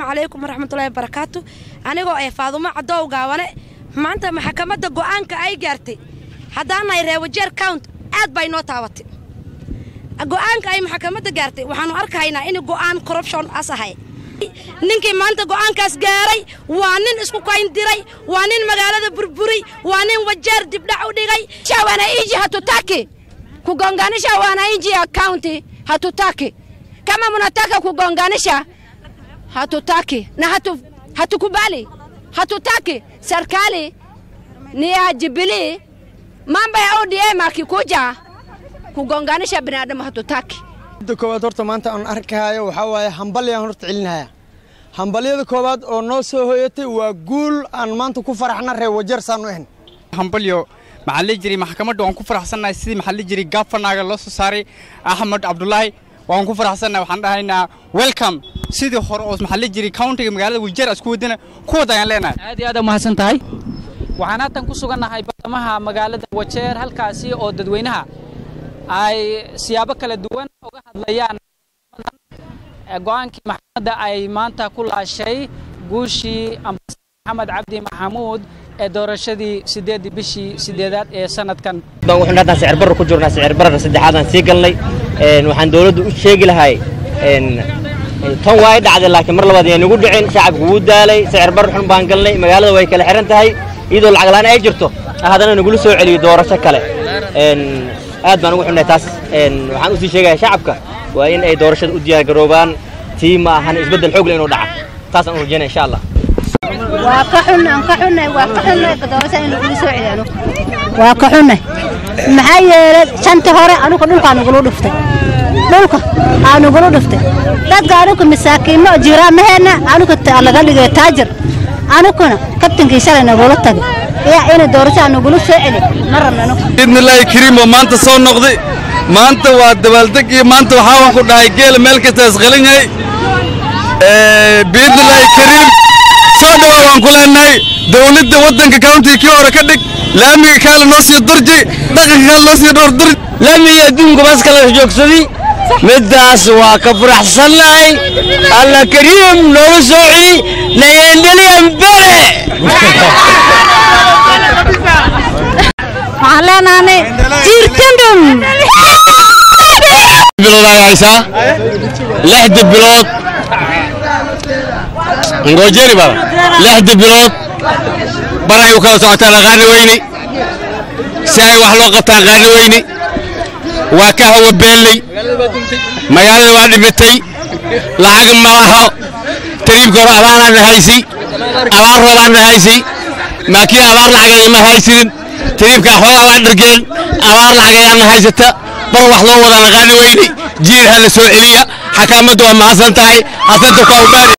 عليكم ورحمة الله وبركاته. أنا جو فاضمة عدو قاونة ما أنت محكمة جوان كأي جرتي هذا أنا يروجر كاونت أد بينو تاوتي جوان كأي محكمة جرتي وحنو أركينا إنه جوان كوربشن أصحي نينكي ما أنت جوان كاس جاري وانين اسمه كاين ديري وانين مقالة بربري وانين وجر دبنا عودي شوانا يجي هتوتاكي كوغانغانيشا وانا يجي أكاونتي هتوتاكي kama mnataka kugonganisha hatutaki na hatukubali hatutaki serikali ni ya Jubilee mambo ya ODM akikuja kugonganisha binadamu hatutaki koowaad horta maanta aan arkayo waxa waaye hambalyo horta cilinaya hambalyada koowaad oo noo soo hoyatay waa guul aan maanta ku faraxna reer wajar saanu ahayn hambalyo maxalli jiri maxkamadda aan ku faraxsanahay sidii maxalli jiri gaafanaga loo soo saaray Ahmed Abdullahi waan ku faraxsanahay waxaan dhahaynaa welcome sidii hore oo maxalli jiri county magaalada Wajeer isku wadana kuwada ayaan leenahay aad iyo aad ma hasan tahay waxaan halkan ku suganahay bartamaha magaalada Wajeer halkaasi oo dadweynaha ay siyaabo kala duwan uga hadlayaan go'aankii maxkamadda ay maanta ku laashay guushii Maxamed Cabdi Maxamuud ee doorashadii 8 bishii 8aad ee sanadkan waxaan hadda sicir bar ku jirnaa sicir bar saddexaad aan sii galnay waxaan dawladdu u sheegi lahay tan way dhacday laakiin mar labaad ay nagu dhicin shacabku wuu daalay sicir bar xun baan galnay magaalada way kala xiran tahay iyadoo lacag la'aan ay jirto hadana nagu soo celiyo doorasho kale aad baan ugu xunay taas waxaan u sii sheegayaa shacabka waa in ay doorashada u diyaar garoobaan tii ma ahan isbedel xoog leh inuu dhaco taas aan u rajaynaa insha Allah وكحنا كدورة إنه كل سوء يعني وكحنا محيي شنت هراء أنا كلهم كانوا يقولوا دفتة دولك كانوا يقولوا دفتة لا تقالوا كمساكين ما جيران مهنا أنا كنت على قلبي تاجر أنا كنا كابتن كيسار أنا قولت تاجر يا إن الدورة أنا يقولوا سوء يعني مرة منو بإذن الله الكريم وما أنت صون نقضي ما أنت وادبلتك ما أنت وحاول كل هايكيل ملك تسغلين هاي بإذن الله الكريم صادوا وان كلنا دولة وطن كاونتي كيورا كدك لامي كان نوسي درجي دقن كان نوسي درجي لامي يدوم بس كلا جوكسدي مداس وكفرح صلاي الله كريم نور سوعي ليندلي امبري معلنا أنا تيركندم بلود يا عيسى لحد بلود نقول بابا لحد بلود براي وكلا سعتنا غاني ويني ساي وحلو قطان غاني ويني وكهو بيلي ميالي وادي بتي لعاق ملاحو تريب قرأ أبانا نهايسي أبار ربان نهايسي ماكي أبار لعاقا نهايسين تريب كاحولا وادرقين أبار لعاقا نهايستا برو وحلو وضان غاني ويني جيل هلا سوء إليا حكامته وما حسن تاعي حسنتو كوباني